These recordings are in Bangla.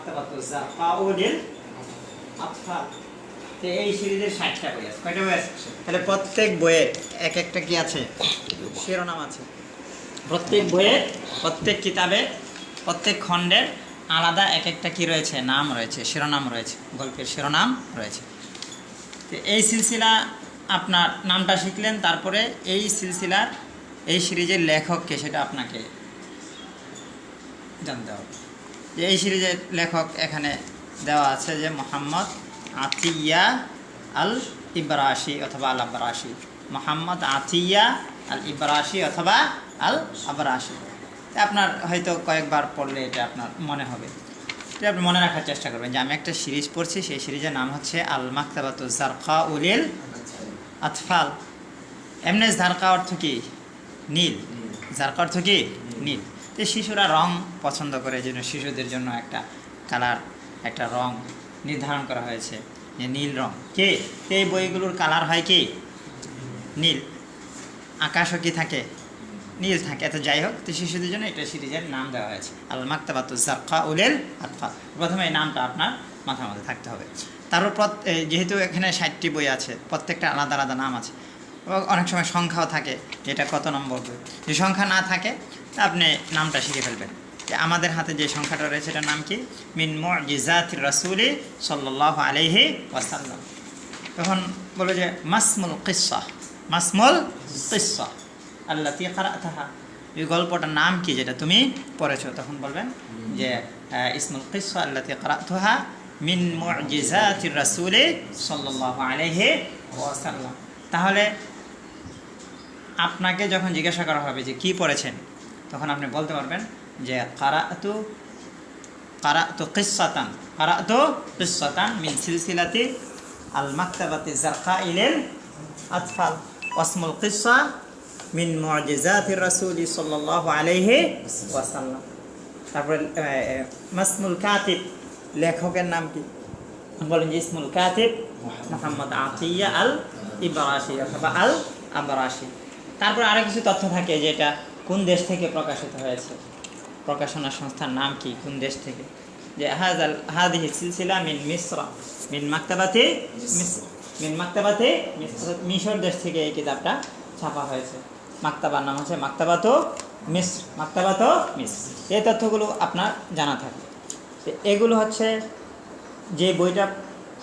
মাকতাবাতুজ জারকাউলিল আতফাল। তো এই সিরিজের 60টা বই আছে। কয়টা বই আছে? তাহলে প্রত্যেক বইয়ে এক একটা কি আছে? শিরোনাম আছে। প্রত্যেক বইয়ে, প্রত্যেক কিতাবে, প্রত্যেক খণ্ডের আলাদা এক একটা কি রয়েছে? নাম রয়েছে, শিরোনাম রয়েছে, গল্পের শিরোনাম রয়েছে। তো এই সিলসিলা আপনার নামটা শিখলেন, তারপরে এই সিলসিলার এই সিরিজের লেখককে সেটা আপনাকে জানতে হবে। যে এই সিরিজের লেখক এখানে দেওয়া আছে যে মোহাম্মদ আতিয়া আল ইব্রাশি অথবা আল আবরাশি, মোহাম্মদ আতিয়া আল ইব্রাশি অথবা আল আবরাশি। আপনার হয়তো কয়েকবার পড়লে এটা আপনার মনে হবে। এটা আপনি মনে রাখার চেষ্টা করবেন যে আমি একটা সিরিজ পড়ছি, সেই সিরিজের নাম হচ্ছে আল মাকতাবাতুজ জারকাউলিল আতফাল। এমনি জারকা অর্থ কি? নীল। জারকা অর্থ কি? নীল। তো শিশুরা রং পছন্দ করে, এই জন্য শিশুদের জন্য একটা কালার, একটা রং নির্ধারণ করা হয়েছে যে নীল রং। কে এই বইগুলোর কালার হয় কি? নীল। আকাশও কি থাকে? নীল থাকে। এত যাই হোক, তো শিশুদের জন্য এটা সিরিজের নাম দেওয়া হয়েছে আল মাকতাবাতুজ জারকাউলিল আতফাল। প্রথমে এই নামটা আপনার মাথার মধ্যে থাকতে হবে। তারপর যেহেতু এখানে 60টি বই আছে, প্রত্যেকটা আলাদা আলাদা নাম আছে এবং অনেক সময় সংখ্যাও থাকে, যেটা কত নম্বর বই। যে সংখ্যা না থাকে আপনি নামটা শিখে ফেলবেন। যে আমাদের হাতে যে সংখ্যাটা রয়েছে এটার নাম কি? মিন মুজিজাতির রাসূলি সাল্লাল্লাহু আলাইহি ওয়াসাল্লাম। তখন বলে যে মাসমুল কিসসা, মাসমুল কিসসা আল্লাতী ক্বারাতাহা, এই গল্পটার নাম কি যেটা তুমি পড়েছো। তখন বলবেন যে ইসমুল কিসসা আল্লাতী ক্বারাতুহা মিন মুজিজাতির রাসূলি সাল্লাল্লাহু আলাইহি ওয়াসাল্লাম। তাহলে আপনাকে যখন জিজ্ঞাসা করা হবে যে কি পড়েছেন, তখন আপনি বলতে পারবেন যে কারাতু কিসসাতান মিন সিলসিলাতি আল মাকতাবাতি জারকাউলিল আতফাল ওয়াসমুল কিসসা মিন মুজিজাতির রাসূলি সাল্লাল্লাহু আলাইহি ওয়াসাল্লাম। তারপরে মাসমুল কাতিব, লেখকের নাম কি? বলেন যে ইসমুল কাতিব মুহাম্মদ আতিয়া আল ইব্রাশি অথবা আল আবরাশি। তারপর আরও কিছু তথ্য থাকে, যেটা কোন দেশ থেকে প্রকাশিত হয়েছে, প্রকাশনা সংস্থার নাম কি, কোন দেশ থেকে। যে হাদিহি সিলসিলা মিন মিসর, মিন মাকতাবাতি মিসর, মিন মাকতাবাতি মিশর দেশ থেকে এই কিতাবটা ছাপা হয়েছে। মাকতাবার নাম হচ্ছে মাকতাবাতু মিসর, মাকতাবাতু মিসর। এই তথ্যগুলো আপনার জানা থাকে। এগুলো হচ্ছে যে বইটা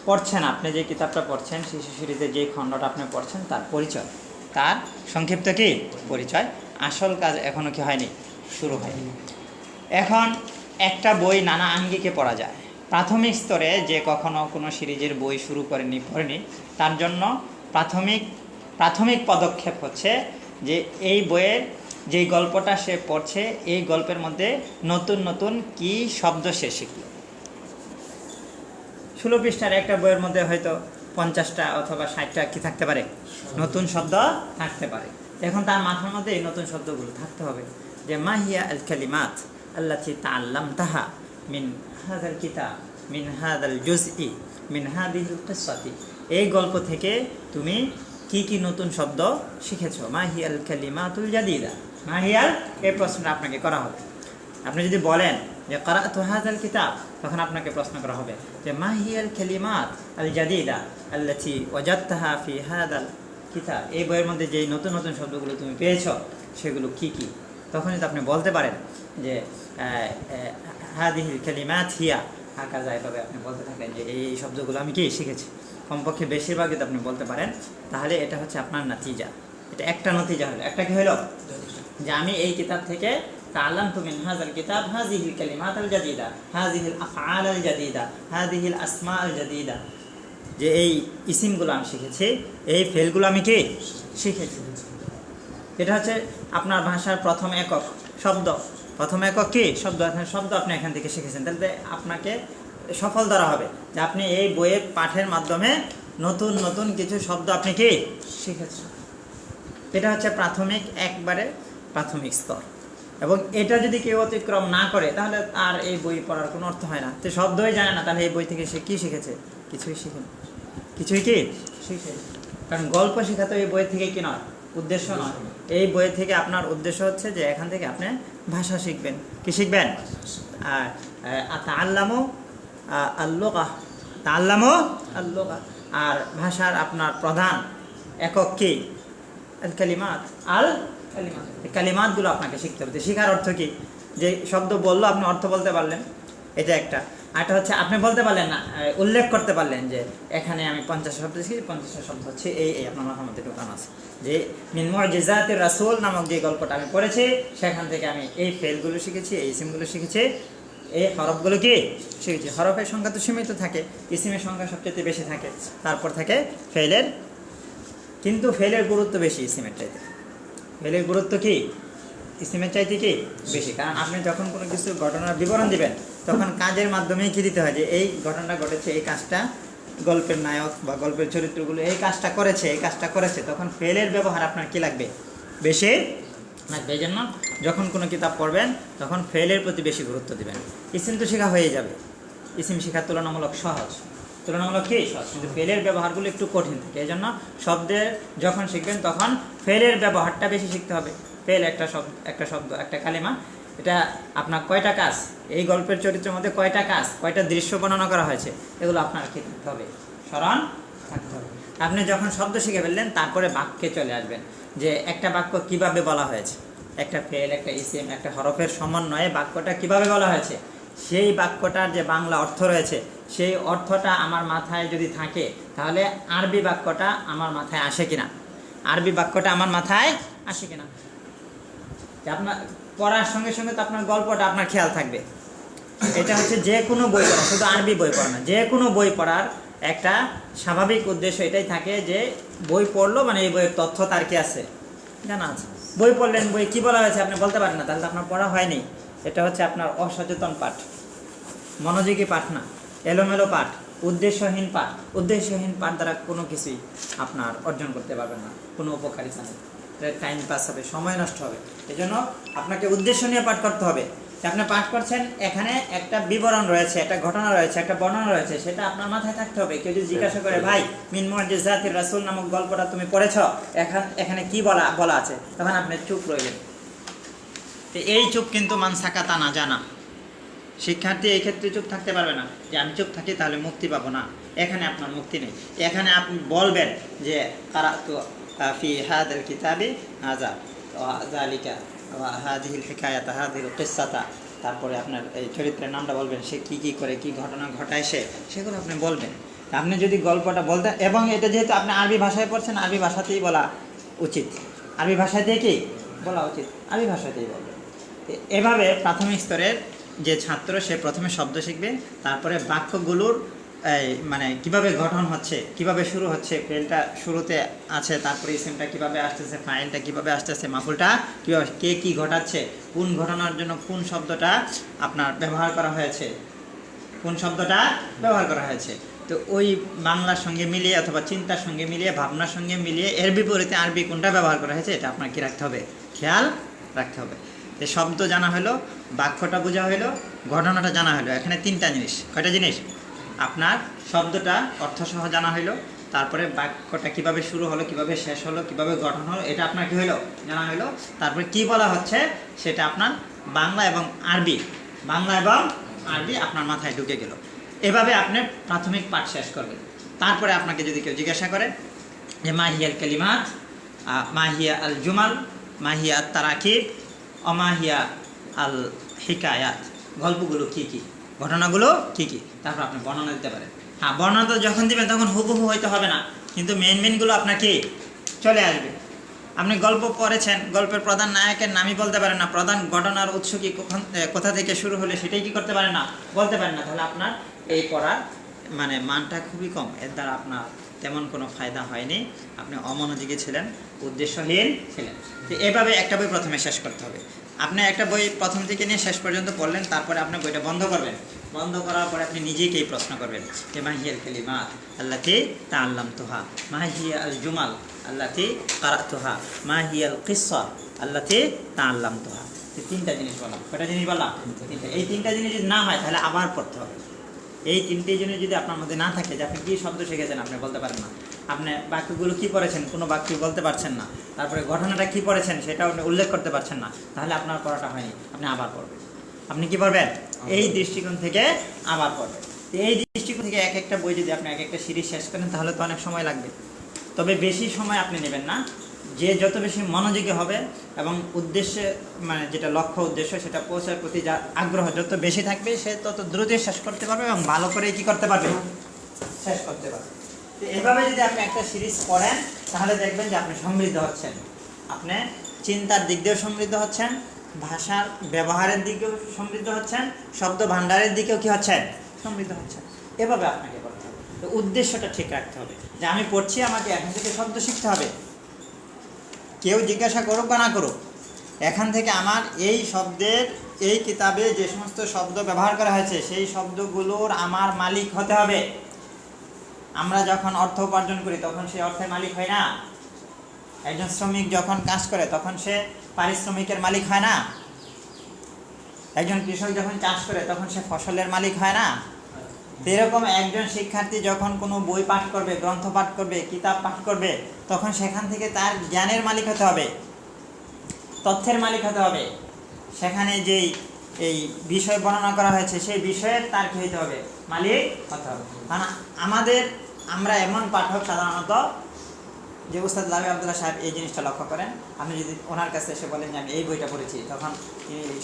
পড়ছেন, আপনি যে কিতাবটা পড়ছেন, শিশু সিরিজের যে খণ্ডটা আপনি পড়ছেন তার পরিচয়, তার সংক্ষিপ্ত কি পরিচয়। আসল কাজ এখনও কি হয়নি, শুরু হয়নি। এখন একটা বই নানা আঙ্গিকে পড়া যায়। প্রাথমিক স্তরে যে কখনো কোনো সিরিজের বই শুরু করেনি, পড়েনি, তার জন্য প্রাথমিক পদক্ষেপ হচ্ছে যে এই বইয়ের যেই গল্পটা সে পড়ছে, এই গল্পের মধ্যে নতুন নতুন কি শব্দ সে শিখল। 16 পৃষ্ঠার একটা বইয়ের মধ্যে হয়তো 50টা অথবা 60টা কি থাকতে পারে, নতুন শব্দ থাকতে পারে। এখন তার মাথার মধ্যে এই নতুন শব্দগুলো থাকতে হবে। যে মাহিয়া আল কালিমাত আল্লাতী তাআল্লামতাহা মিন হাযাল কিতাব মিন হাযাল জুজই মিন হাযিহিল কিসসাতি, এই গল্প থেকে তুমি কি কি নতুন শব্দ শিখেছো। মাহিয়াল কালিমাতুল জাদিদা, মাহিয়াল, এই প্রশ্নটা আপনাকে করা হবে। আপনি যদি বলেন যে কারাতু হাযাল কিতাব, তখন আপনাকে প্রশ্ন করা হবে যে মাহিয়াল কালিমাত আল জাদিদা আল্লাতী ওয়াজাদতাহা ফি হাযাল কিতাব, এই বইয়ের মধ্যে যেই নতুন নতুন শব্দগুলো তুমি পেয়েছো সেগুলো কি কি। তখনই তো আপনি বলতে পারেন যে হাদিহিল কালিমাত হিয়া হাকাযা, এভাবে আপনি বলতে থাকেন যে এই শব্দগুলো আমি কি শিখেছি। কমপক্ষে বেশিরভাগই তো আপনি বলতে পারেন। তাহলে এটা হচ্ছে আপনার নাতিজা। এটা একটা নতিজা হলো। একটা কি হলো যে আমি এই কিতাব থেকে তাআল্লামতু মিন হাযাল কিতাব হাযিহিল কালিমাত আল জাদিদা, হাযিহিল আফআল আল জাদিদা, হাযিহিল আসমা আল জাদিদা, যে এই ইসিমগুলো আমি শিখেছি, এই ফেলগুলো আমি কি শিখেছি। এটা হচ্ছে আপনার ভাষার প্রথম একক শব্দ। প্রথম একক কি শব্দ, শব্দ আপনি এখান থেকে শিখেছেন। তাহলে আপনাকে সফল ধরা হবে যে আপনি এই বইয়ের পাঠের মাধ্যমে নতুন নতুন কিছু শব্দ আপনি কি শিখেছেন। এটা হচ্ছে প্রাথমিক, একবারে প্রাথমিক স্তর। এবং এটা যদি কেউ অতিক্রম না করে তাহলে আর এই বই পড়ার কোনো অর্থ হয় না। তো শব্দই জানে না, তাহলে এই বই থেকে সে কী শিখেছে? কিছুই শিখেনি, কিছুই কি শিখে। কারণ গল্প শেখা তো এই বই থেকে কি নয়, উদ্দেশ্য নয়। এই বই থেকে আপনার উদ্দেশ্য হচ্ছে যে এখান থেকে আপনি ভাষা শিখবেন। কি শিখবেন? আর তাআল্লামু আল-লুগা, তাআল্লামু আল-লুগা। আর ভাষার আপনার প্রধান একক কি? আল-কালিমাত, আল-কালিমাত। এই কালিমাতগুলো আপনাকে শিখতে হবে। শেখার অর্থ কি? যে শব্দ বললো আপনি অর্থ বলতে পারলেন, এটা একটা। আরেকটা হচ্ছে আপনি বলতে পারলেন না, উল্লেখ করতে পারলেন যে এখানে আমি 50 শব্দ শিখেছি, 50 শব্দ হচ্ছে এই আপনার মাথার মধ্যে ঢোকানো আছে যে মিন মুজিজাতির রাসূল নামক যে গল্পটা আমি পড়েছি, সেখান থেকে আমি এই ফেলগুলো শিখেছি, এই ইসিমগুলো শিখেছি, এই হরফগুলো কি শিখেছি। হরফের সংখ্যা তো সীমিত থাকে, ইসিমের সংখ্যা সবচেয়ে বেশি থাকে, তারপর থাকে ফেলের। কিন্তু ফেলের গুরুত্ব বেশি ইসিমের চাইতে। ফেলের গুরুত্ব কি? ইসিমের চাইতে কি বেশি। কারণ আপনি যখন কোনো কিছু ঘটনার বিবরণ দিবেন, তখন কাজের মাধ্যমেই কি দিতে হয় যে এই ঘটনাটা ঘটেছে, এই কাজটা গল্পের নায়ক বা গল্পের চরিত্রগুলো এই কাজটা করেছে, এই কাজটা করেছে, তখন ফেলের ব্যবহার আপনার কি লাগবে? বেশি লাগবে। এই জন্য যখন কোনো কিতাব পড়বেন তখন ফেলের প্রতি বেশি গুরুত্ব দিবেন। ইসিম তো শেখা হয়ে যাবে, ইসিম শেখা তুলনামূলক সহজ, তুলনামূলক কি সহজ, কিন্তু ফেলের ব্যবহারগুলো একটু কঠিন থাকে। এই জন্য শব্দের যখন শিখবেন তখন ফেলের ব্যবহারটা বেশি শিখতে হবে। ফেল একটা শব্দ, একটা কালিমা, এটা আপনার কয়টা কাজ, এই গল্পের চরিত্রের মধ্যে কয়টা কাজ, কয়টা দৃশ্য বর্ণনা করা হয়েছে, এগুলো আপনার কি থাকতে হবে? স্মরণ থাকতে হবে। আপনি যখন শব্দ শিখে ফেললেন, তারপরে বাক্যে চলে আসবেন যে একটা বাক্য কিভাবে বলা হয়েছে, একটা ফেল, একটা ইসিম, একটা হরফের সমন্বয়ে বাক্যটা কিভাবে বলা হয়েছে, সেই বাক্যটার যে বাংলা অর্থ রয়েছে, সেই অর্থটা আমার মাথায় যদি থাকে, তাহলে আরবি বাক্যটা আমার মাথায় আসে কিনা, আরবি বাক্যটা আমার মাথায় আসে কিনা। আপনার পড়ার সঙ্গে সঙ্গে তো আপনার গল্পটা আপনার খেয়াল থাকবে। এটা হচ্ছে যে কোনো বই পড়া, শুধু আরবি বই পড়া না, যে কোনো বই পড়ার একটা স্বাভাবিক উদ্দেশ্য এটাই থাকে যে বই পড়লো মানে এই বইয়ের তথ্য তার কি আছে, জানা আছে। বই পড়লেন, বই কি বলা হয়েছে আপনি বলতে পারেন না, তাহলে তো আপনার পড়া হয়নি। এটা হচ্ছে আপনার অসচেতন পাঠ, মনোযোগী পাঠ না, এলোমেলো পাঠ, উদ্দেশ্যহীন পাঠ। উদ্দেশ্যহীন পাঠ দ্বারা কোনো কিছুই আপনার অর্জন করতে পারবেন না, কোনো উপকারিতা নেই, টাইম পাস হবে, সময় নষ্ট হবে। এই জন্য আপনাকে উদ্দেশ্য নিয়ে পাঠ করতে হবে। আপনি পাঠ করছেন, এখানে একটা বিবরণ রয়েছে, একটা ঘটনা রয়েছে, একটা বর্ণনা রয়েছে, সেটা আপনার মাথায় থাকতে হবে। কেউ যদি জিজ্ঞাসা করে ভাই মিন মুজিজাতির রাসূল নামক গল্পটা তুমি পড়েছ, এখানে কি বলা আছে, তখন আপনি চুপ রইলেন। এই চুপ কিন্তু মান সাকাতা না জানা। শিক্ষার্থী এই ক্ষেত্রে চুপ থাকতে পারবে না যে আমি চুপ থাকি তাহলে মুক্তি পাবো না। এখানে আপনার মুক্তি নেই। এখানে আপনি বলবেন যে কারাতু ফি হাদাল কিতাবি হাযা ওয়া যালিকা ওয়া হাযিহিল হিকায়াতা হাযিহিল কিসসাতা, তারপরে আপনার এই চরিত্রের নামটা বলবেন, সে কি কি করে, কি ঘটনা ঘটায় সেগুলো আপনি বলবেন। আপনি যদি গল্পটা বলতে, এবং এটা যেহেতু আপনি আরবি ভাষায় পড়ছেন, আরবি ভাষাতেই বলা উচিত, আরবি ভাষাতেই কি বলা উচিত, আরবি ভাষাতেই বলবেন। এভাবে প্রাথমিক স্তরের যে ছাত্র, সে প্রথমে শব্দ শিখবে, তারপরে বাক্যগুলোর মানে কিভাবে গঠন হচ্ছে, কিভাবে শুরু হচ্ছে, ফেলটা শুরুতে আছে, তারপরে ইসিমটা কিভাবে আসতেছে, ফাইলটা কিভাবে আসতেছে, মাফুলটা কীভাবে, কে কী ঘটাচ্ছে, কোন ঘটনার জন্য কোন শব্দটা আপনার ব্যবহার করা হয়েছে, কোন শব্দটা ব্যবহার করা হয়েছে। তো ওই বাংলার সঙ্গে মিলিয়ে অথবা চিন্তার সঙ্গে মিলিয়ে, ভাবনার সঙ্গে মিলিয়ে এর বিপরীতে আরবি কোনটা ব্যবহার করা হয়েছে, এটা আপনার কি রাখতে হবে, খেয়াল রাখতে হবে। এই শব্দ জানা হলো, বাক্যটা বোঝা হলো, ঘটনাটা জানা হলো। এখানে তিনটা জিনিস, কয়টা জিনিস? আপনার শব্দটা অর্থসহ জানা হলো, তারপরে বাক্যটা কিভাবে শুরু হলো, কিভাবে শেষ হলো, কিভাবে গঠন হলো, এটা আপনার কি হলো, জানা হলো। তারপরে কি বলা হচ্ছে সেটা আপনার বাংলা এবং আরবি আপনার মাথায় ঢুকে গেল। এভাবে আপনি প্রাথমিক পাঠ শেষ করবেন। তারপরে আপনাকে যদি কেউ জিজ্ঞাসা করে যে মাহিয়াল কালিমাত, মাহিয়া আল জুমাল, মাহিয়া আত তারাকিব, অমাহিয়া আল হিকায়াত, গল্পগুলো কি কি, ঘটনাগুলো কি কি, তারপর আপনি বর্ণনা দিতে পারেন। হ্যাঁ, বর্ণনা যখন দিবেন তখন হুবহু হইতে হবে না, কিন্তু মেনগুলো আপনার কি চলে আসবে। আপনি গল্প পড়েছেন, গল্পের প্রধান নায়কের নামই বলতে পারেন না, প্রধান ঘটনার উৎস কি, কোথা থেকে শুরু হলে সেটাই কি করতে পারেন না, বলতে পারেন না, তাহলে আপনার এই পড়ার মানে মানটা খুবই কম। এর দ্বারা আপনার তেমন কোনো ফায়দা হয়নি, আপনি অমনোযোগী ছিলেন, উদ্দেশ্যহীন ছিলেন। তো এভাবে একটা বই প্রথমে শেষ করতে হবে। আপনি একটা বই প্রথম থেকে নিয়ে শেষ পর্যন্ত পড়লেন, তারপরে আপনি বইটা বন্ধ করবেন। বন্ধ করার পরে আপনি নিজেকেই প্রশ্ন করবেন যে মাহিয়াল কালিমাত আল্লাতী তাআল্লামতুহা, মাহিয়া আল জুমাল আল্লাতী কারাতুহা, মাহিয়াল কিসসা আল্লাতী তাআল্লামতুহা। তিনটা জিনিস বললাম। কয়টা জিনিস বললাম? তিনটা। এই তিনটা জিনিস যদি না হয় তাহলে আবার পড়তে হবে। এই তিনটে জিনিস যদি আপনার মধ্যে না থাকে, যে আপনি কী শব্দ শিখেছেন আপনি বলতে পারেন না, আপনি বাক্যগুলো কী পড়েছেন কোনো বাক্য বলতে পারছেন না, তারপরে ঘটনাটা কী পড়েছেন সেটাও আপনি উল্লেখ করতে পারছেন না, তাহলে আপনার পড়াটা হয়নি। আপনি আবার পড়বেন। আপনি কি পড়বেন? এই দৃষ্টিকোণ থেকে আবার পড়বেন। এই দৃষ্টিকোণ থেকে এক একটা বই যদি আপনি এক একটা সিরিজ শেষ করেন তাহলে তো অনেক সময় লাগবে, তবে বেশি সময় আপনি নেবেন না। যে যত বেশি মনোযোগী হবে এবং উদ্দেশ্যে মানে যেটা লক্ষ্য উদ্দেশ্য সেটা পৌঁছার প্রতি যা আগ্রহ যত বেশি থাকবে সে তত দ্রুত শেষ করতে পারবে এবং ভালো করে কি করতে পারবে, শেষ করতে পারবে। তো এভাবে যদি আপনি একটা সিরিজ পড়েন তাহলে দেখবেন যে আপনি সমৃদ্ধ হচ্ছেন, আপনি চিন্তার দিক দিয়েও সমৃদ্ধ হচ্ছেন, ভাষার ব্যবহারের দিকেও সমৃদ্ধ হচ্ছেন, শব্দ ভাণ্ডারের দিকেও কি হচ্ছেন, সমৃদ্ধ হচ্ছেন। এভাবে আপনাকে করতে হবে। তো উদ্দেশ্যটা ঠিক রাখতে হবে যে আমি পড়ছি, আমাকে এখন থেকে শব্দ শিখতে হবে। কেউ জিজ্ঞাসা করুক বা না করুক, এখান থেকে আমার এই শব্দের এই কিতাবে যে সমস্ত শব্দ ব্যবহার করা হয়েছে সেই শব্দগুলোর আমার মালিক হতে হবে। আমরা যখন অর্থ উপার্জন করি তখন সেই অর্থের মালিক হয় না। একজন শ্রমিক যখন কাজ করে তখন সে পারিশ্রমিকের মালিক হয় না। একজন কৃষক যখন চাষ করে তখন সে ফসলের মালিক হয় না। এরকম একজন শিক্ষার্থী যখন কোনো বই পাঠ করবে, গ্রন্থ পাঠ করবে, কিতাব পাঠ করবে, তখন সেখান থেকে তার জ্ঞানের মালিক হতে হবে, তথ্যের মালিক হতে হবে। সেখানে যেই এই বিষয় বর্ণনা করা হয়েছে সেই বিষয়ের তার কী হতে হবে, মালিক হতে হবে। কারণ আমরা এমন পাঠক সাধারণত, যে উস্তাদ লাভি আবদুল্লাহ সাহেব এই জিনিসটা লক্ষ্য করেন, আপনি যদি ওনার কাছে এসে বলেন যে আমি এই বইটা পড়েছি, তখন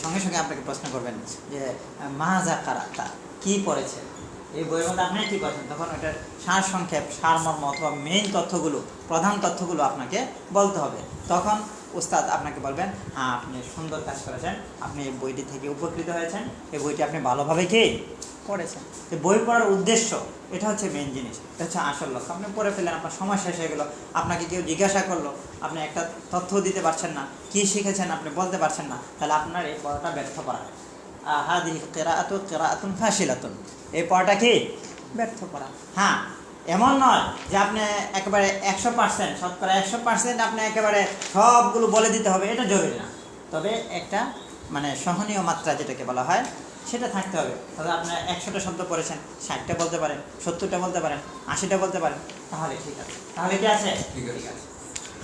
সঙ্গে সঙ্গে আপনাকে প্রশ্ন করবেন যে মাজা কারাতা, কী পড়েছেন এই বইয়ের মধ্যে, আপনি কী করেছেন, তখন ওইটার সার সংক্ষেপ, সারমর্ম অথবা মেইন তথ্যগুলো, প্রধান তথ্যগুলো আপনাকে বলতে হবে। তখন উস্তাদ আপনাকে বলবেন হ্যাঁ আপনি সুন্দর কাজ করেছেন, আপনি এই বইটি থেকে উপকৃত হয়েছেন, এই বইটি আপনি ভালোভাবে কি পড়েছেন। এই বই পড়ার উদ্দেশ্য, এটা হচ্ছে মেইন জিনিস, এটা হচ্ছে আসল লক্ষ্য। আপনি পড়ে ফেললেন, আপনার সময় শেষ হয়ে গেল, আপনাকে কেউ জিজ্ঞাসা করলো, আপনি একটা তথ্য দিতে পারছেন না, কী শিখেছেন আপনি বলতে পারছেন না, তাহলে আপনার এই পড়াটা ব্যর্থ করা। হাদিহি কিরাআতু কিরাআতুন ফাশিলাতুন, এই পড়াটা কি ব্যর্থ করা। হ্যাঁ, এমন নয় যে আপনি একেবারে 100%, শতকরা 100% আপনি একেবারে সবগুলো বলে দিতে হবে, এটা জরুরি না। তবে একটা মানে সহনীয় মাত্রা যেটাকে বলা হয় সেটা থাকতে হবে। তাহলে আপনার 100টা শব্দ পড়েছেন, 60টা বলতে পারেন, 70টা বলতে পারেন, 80টা বলতে পারেন, তাহলে ঠিক আছে। তাহলে কি আছে, ঠিক আছে।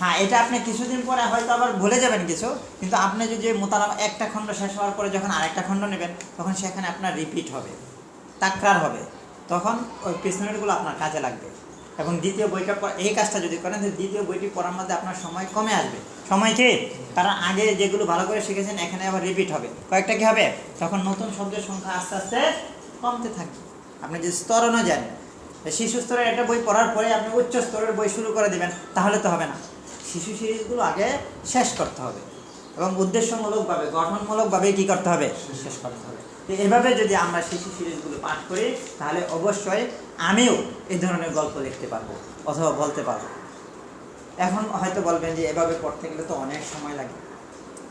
হ্যাঁ, এটা আপনি কিছুদিন পরে হয়তো আবার ভুলে যাবেন কিছু, কিন্তু আপনি যদি মোতালাম একটা খণ্ড শেষ হওয়ার পরে যখন আরেকটা খণ্ড নেবেন তখন সেখানে আপনার রিপিট হবে, তাকরার হবে, তখন ওই পিছনেরগুলো আপনার কাজে লাগবে। এবং দ্বিতীয় বইটা এই কাজটা যদি করেন, দ্বিতীয় বইটি পড়ার মধ্যে আপনার সময় কমে আসবে। সময় কি, কারণ আগে যেগুলো ভালো করে শিখেছেন এখানে আবার রিপিট হবে, কয়েকটা কি হবে, তখন নতুন শব্দের সংখ্যা আস্তে আস্তে কমতে থাকবে। আপনি যে স্তর অনুযায়ী শিশু স্তরের একটা বই পড়ার পরে আপনি উচ্চ স্তরের বই শুরু করে দেবেন, তাহলে তো হবে না। শিশু সিরিজগুলো আগে শেষ করতে হবে এবং উদ্দেশ্যমূলকভাবে, গঠনমূলকভাবে কী করতে হবে, শেষ করতে হবে। এভাবে যদি আমরা শিশু সিরিজগুলো পাঠ করি তাহলে অবশ্যই আমিও এই ধরনের গল্প লিখতে পারবো অথবা বলতে পারবো। এখন হয়তো বলবেন যে এভাবে পড়তে গেলে তো অনেক সময় লাগে,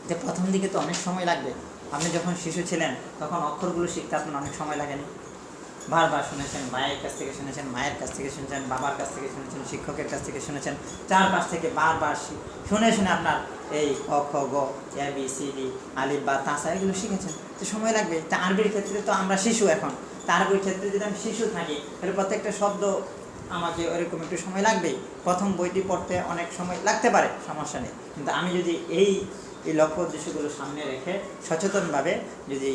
যে প্রথম দিকে তো অনেক সময় লাগবে। আপনি যখন শিশু ছিলেন তখন অক্ষরগুলো শিখতে আপনার অনেক সময় লাগেনি, বারবার শুনেছেন, ভাইয়ের কাছ থেকে শুনেছেন, মায়ের কাছ থেকে শুনেছেন, বাবার কাছ থেকে শুনেছেন, শিক্ষকের কাছ থেকে শুনেছেন, চারপাশ থেকে বারবার শুনে শুনে আপনার এই অ খ গ এ বি সি ডি আলিফ বা তাসা এগুলো শিখেছেন, তো সময় লাগবে। তা আরবির ক্ষেত্রে তো আমরা শিশু, এখন তা আরবির ক্ষেত্রে যদি আমি শিশু থাকি তাহলে প্রত্যেকটা শব্দ আমাকে ওরকম একটু সময় লাগবেই। প্রথম বইটি পড়তে অনেক সময় লাগতে পারে, সমস্যা নেই, কিন্তু আমি যদি এই লক্ষ্য উদ্দেশ্যগুলো সামনে রেখে সচেতনভাবে যদি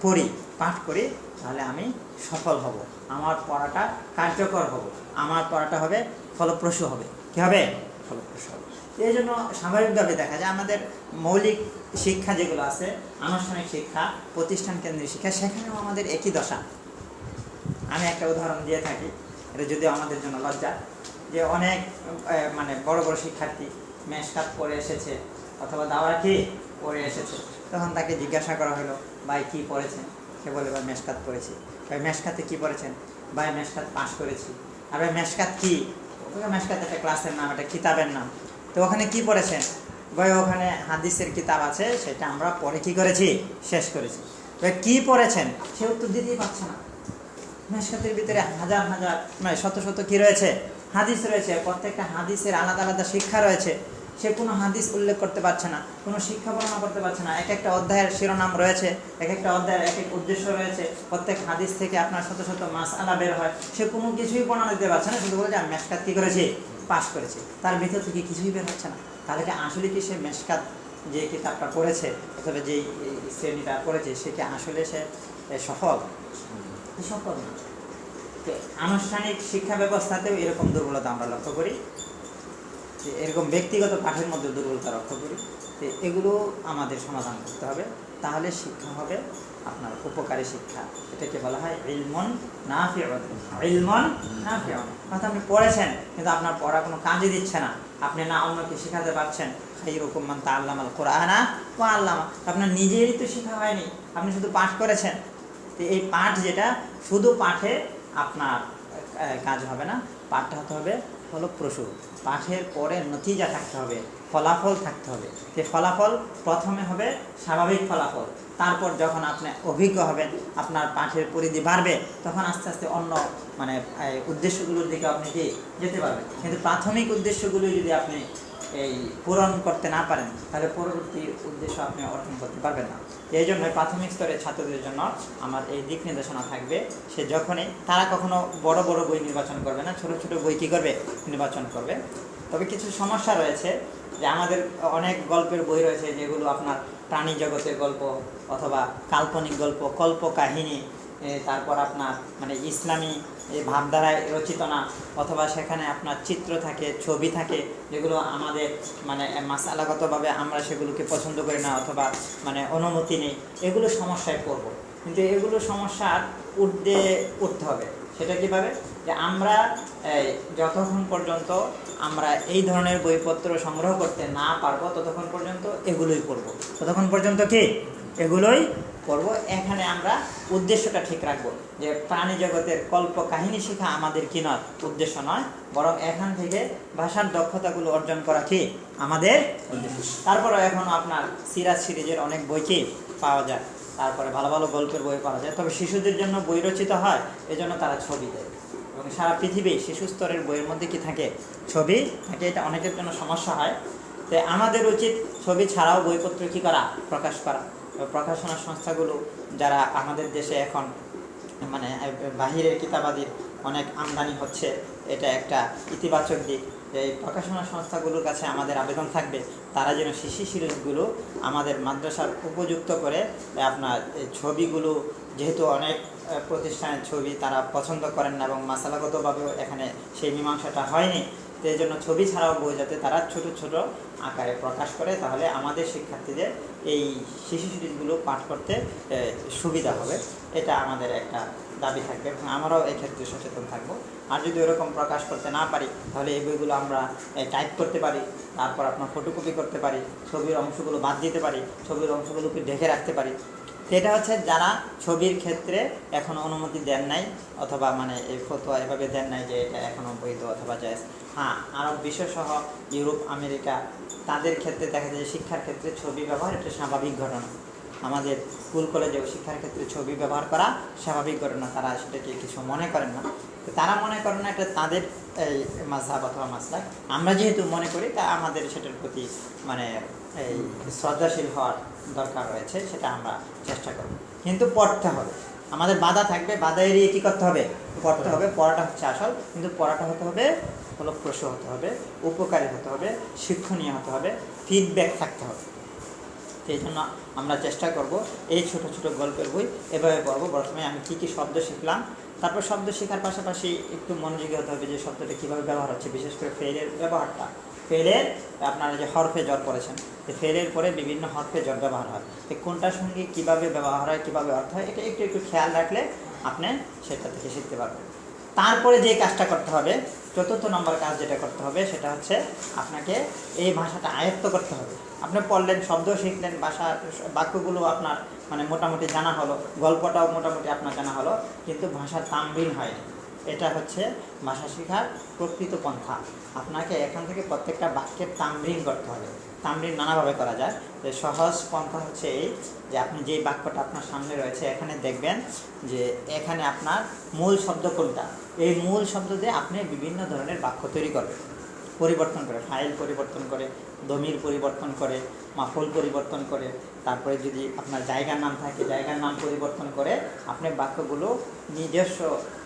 পড়ি, পাঠ করি, তাহলে আমি সফল হব, আমার পড়াটা কার্যকর হবে, আমার পড়াটা হবে ফলপ্রসূ হবে। কী হবে, ফলপ্রসূ হবে। এই জন্য স্বাভাবিকভাবে দেখা যায় আমাদের মৌলিক শিক্ষা যেগুলো আছে, আনুষ্ঠানিক শিক্ষা, প্রতিষ্ঠান কেন্দ্রিক শিক্ষা, সেখানেও আমাদের একই দশা। আমি একটা উদাহরণ দিয়ে থাকি, এটা যদিও আমাদের জন্য লজ্জা, যে অনেক মানে বড় বড় শিক্ষার্থী মেশকাত পড়ে এসেছে অথবা দাওয়াতি পড়ে এসেছে, তখন তাকে জিজ্ঞাসা করা হলো ভাই কী পড়েছেন, সে বলে ভাই মেশকাত পড়েছি। ভাই মেশকাতে কী পড়েছেন, ভাই মেশকাত পাশ করেছি। আর ভাই মেশকাত কী, মেশকাত একটা ক্লাসের নাম, একটা কিতাবের নাম। তো ওখানে কি পড়েছেন, ভাই ওখানে হাদিসের কিতাব আছে, সেটা আমরা পড়ে কী করেছি, শেষ করেছি। ভাই কী পড়েছেন, সে উত্তর দিতেই পারছে না। মেশকাতের ভিতরে হাজার হাজার মানে শত শত কী রয়েছে, হাদিস রয়েছে, প্রত্যেকটা হাদিসের আলাদা আলাদা শিক্ষা রয়েছে, সে কোনো হাদিস উল্লেখ করতে পারছে না, কোনো শিক্ষা বর্ণনা করতে পারছে না। এক একটা অধ্যায়ের শিরোনাম রয়েছে, এক একটা অধ্যায়ের এক এক উদ্দেশ্য রয়েছে, প্রত্যেক হাদিস থেকে আপনার শত শত মাসআলা বের হয়, সে কোনো কিছুই বর্ণনা দিতে পারছে না, শুধু বলে যে আমি মেশকাত কী করেছি, পাশ করেছি। তার ভিতর থেকে কিছুই বের হচ্ছে না। তাহলে কি আসলে কি সে মেশকাত যে কিতাবটা পড়েছে অথবা যেই শ্রেণীটা পড়েছে সে কি আসলে সে সফল? সফল না। তো আনুষ্ঠানিক শিক্ষা ব্যবস্থাতেও এরকম দুর্বলতা আমরা লক্ষ্য করি, যে এরকম ব্যক্তিগত পাঠের মধ্যে দুর্বলতা লক্ষ্য করি। তো এগুলো আমাদের সমাধান করতে হবে, তাহলে শিক্ষা হবে আপনার উপকারী শিক্ষা। এটাকে বলা হয় ইলমুন নাফিউন। ইলমুন নাফিউন, অর্থাৎ আপনি পড়েছেন কিন্তু আপনার পড়া কোনো কাজে দিচ্ছে না, আপনি না অন্যকে শেখাতে পারছেন। খায়রুকুম মান তাআল্লামাল কুরআনা ওয়া আল্লামা, আপনার নিজেরই তো শেখা হয়নি, আপনি শুধু পাঠ করেছেন। তো এই পাঠ যেটা, শুধু পাঠে আপনার কাজ হবে না, পাঠটা হতে হবে ফলপ্রসূ। পাঠের পরে নতিজা থাকতে হবে, ফলাফল থাকতে হবে। যে ফলাফল প্রথমে হবে স্বাভাবিক ফলাফল, তারপর যখন আপনি অভিজ্ঞ হবেন, আপনার পাঠের পরিধি বাড়বে, তখন আস্তে আস্তে অন্য মানে উদ্দেশ্যগুলোর দিকে আপনি কি যেতে পারবেন। কিন্তু প্রাথমিক উদ্দেশ্যগুলো যদি আপনি এই পূরণ করতে না পারেন, তাহলে পরবর্তী উদ্দেশ্য আপনি অর্জন করতে পারবেন না। এই জন্য প্রাথমিক স্তরের ছাত্রদের জন্য আমার এই দিক নির্দেশনা থাকবে, সে যখনই তারা কখনো বড় বড় বই নির্বাচন করবে না, ছোট ছোট বই কী করবে, নির্বাচন করবে। তবে কিছু সমস্যা রয়েছে, যে আমাদের অনেক গল্পের বই রয়েছে যেগুলো আপনার প্রাণী জগতের গল্প অথবা কাল্পনিক গল্প, কল্প কাহিনী, তারপর আপনার মানে ইসলামী এই ভাবধারায় রচিত না, অথবা সেখানে আপনার চিত্র থাকে, ছবি থাকে, যেগুলো আমাদের মানে মাসালাগতভাবে আমরা সেগুলোকে পছন্দ করি না, অথবা মানে অনুমতি নেই, এগুলো সমস্যায় পড়ব। কিন্তু এগুলো সমস্যার ঊর্ধ্বে উঠতে হবে। সেটা কীভাবে, যে আমরা যতক্ষণ পর্যন্ত আমরা এই ধরনের বইপত্র সংগ্রহ করতে না পারবো, ততক্ষণ পর্যন্ত এগুলোই পড়ব। ততক্ষণ পর্যন্ত কি এগুলোই পড়ব। এখানে আমরা উদ্দেশ্যটা ঠিক রাখবো, যে প্রাণী জগতের কল্প কাহিনী শেখা আমাদের কি নয়, উদ্দেশ্য নয়, বরং এখান থেকে ভাষার দক্ষতাগুলো অর্জন করা কি আমাদের উদ্দেশ্য। তারপরে এখন আপনার সিরাজ সিরিজের অনেক বই কি পাওয়া যায়, তারপরে ভালো ভালো গল্পের বই পাওয়া যায়। তবে শিশুদের জন্য বই রচিত হয়, এজন্য তারা ছবি দেয়, এবং সারা পৃথিবী শিশু স্তরের বইয়ের মধ্যে কি থাকে, ছবি থাকে। এটা অনেকের জন্য সমস্যা হয়। তো আমাদের উচিত ছবি ছাড়াও বইপত্র কী করা, প্রকাশ করা। প্রকাশনা সংস্থাগুলো যারা আমাদের দেশে এখন মানে বাহিরের কিতাবাদির অনেক আমদানি হচ্ছে, এটা একটা ইতিবাচক দিক। এই প্রকাশনা সংস্থাগুলোর কাছে আমাদের আবেদন থাকবে, তারা যেন শিশু সিরিজগুলো আমাদের মাদ্রাসার উপযুক্ত করে আপনার ছবিগুলো, যেহেতু অনেক প্রতিষ্ঠানের ছবি তারা পছন্দ করেন না, এবং মাসালাগতভাবেও এখানে সেই মীমাংসাটা হয়নি, তো এই জন্য ছবি ছাড়াও বই যাতে তারা ছোট ছোট আকারে প্রকাশ করে, তাহলে আমাদের শিক্ষার্থীদের এই শিশু সিরিজগুলো পাঠ করতে সুবিধা হবে। এটা আমাদের একটা দাবি থাকবে, এবং আমরাও এক্ষেত্রে সচেতন থাকবো। আর যদি ওরকম প্রকাশ করতে না পারি, তাহলে এই বইগুলো আমরা টাইপ করতে পারি, তারপর আপনার ফটোকপি করতে পারি, ছবির অংশগুলো বাদ দিতে পারি, ছবির অংশগুলোকে ঢেকে রাখতে পারি। এটা হচ্ছে যারা ছবির ক্ষেত্রে এখনও অনুমতি দেন নাই, অথবা মানে এই ফতোয়া এভাবে দেন নাই যে এটা এখনও বৈধ অথবা জায়েজ। হ্যাঁ, আরব বিশ্বসহ ইউরোপ, আমেরিকা, তাদের ক্ষেত্রে দেখা যায় শিক্ষার ক্ষেত্রে ছবি ব্যবহার এটা স্বাভাবিক ঘটনা। আমাদের স্কুল কলেজেও শিক্ষার ক্ষেত্রে ছবি ব্যবহার করা স্বাভাবিক ঘটনা, তারা সেটাকে কিছু মনে করেন না। তারা মনে করেন না, এটা তাদের এই মাযহাব অথবা মাসলাক। আমরা যেহেতু মনে করি, তা আমাদের সেটার প্রতি মানে এই শ্রদ্ধাশীল হওয়ার দরকার রয়েছে, সেটা আমরা চেষ্টা করব। কিন্তু পড়তে হবে, আমাদের বাধা থাকবে, বাধা এড়িয়ে কী করতে হবে, পড়তে হবে। পড়াটা হচ্ছে আসল, কিন্তু পড়াটা হতে হবে ফলপ্রসূ হতে হবে, উপকারী হতে হবে, শিক্ষণীয় হতে হবে, ফিডব্যাক থাকতে হবে। সেই জন্য আমরা চেষ্টা করব এই ছোট ছোট গল্পের বই এভাবে পড়ব। প্রথমে আমি কী কী শব্দ শিখলাম, তারপর শব্দ শেখার পাশাপাশি একটু মনোযোগী হতে হবে যে শব্দটা কীভাবে ব্যবহার হচ্ছে, বিশেষ করে ফেলের ব্যবহারটা। ফেলের আপনারা যে হরফে জ্বর পড়েছেন, যে ফেলের পরে বিভিন্ন হরফে জ্বর ব্যবহার হয়, তো কোনটার সঙ্গে কীভাবে ব্যবহার হয়, কীভাবে অর্থ হয়, এটা একটু একটু খেয়াল রাখলে আপনি সেটা থেকে শিখতে পারবেন। তারপরে যে কাজটা করতে হবে, চতুর্থ নম্বর কাজ যেটা করতে হবে, সেটা হচ্ছে আপনাকে এই ভাষাটা আয়ত্ত করতে হবে। আপনি পড়লেন, শব্দ শিখলেন, ভাষার বাক্যগুলো আপনার মানে মোটামুটি জানা হলো, গল্পটাও মোটামুটি আপনার জানা হলো, কিন্তু ভাষার তামরিন হয়নি। এটা হচ্ছে ভাষা শেখার প্রকৃত পন্থা। আপনাকে এখান থেকে প্রত্যেকটা বাক্যের তামরিন করতে হবে। তামরিন নানাভাবে করা যায়। যে সহজ পন্থা হচ্ছে এই, যে আপনি যেই বাক্যটা আপনার সামনে রয়েছে, এখানে দেখবেন যে এখানে আপনার মূল শব্দ কোনটা, এই মূল শব্দ দিয়ে আপনি বিভিন্ন ধরনের বাক্য তৈরি করবেন, পরিবর্তন করে, ফাইল পরিবর্তন করে, দমির পরিবর্তন করে, মাফুল পরিবর্তন করে, তারপরে যদি আপনার জায়গার নাম থাকে জায়গার নাম পরিবর্তন করে আপনি বাক্যগুলো নিজস্ব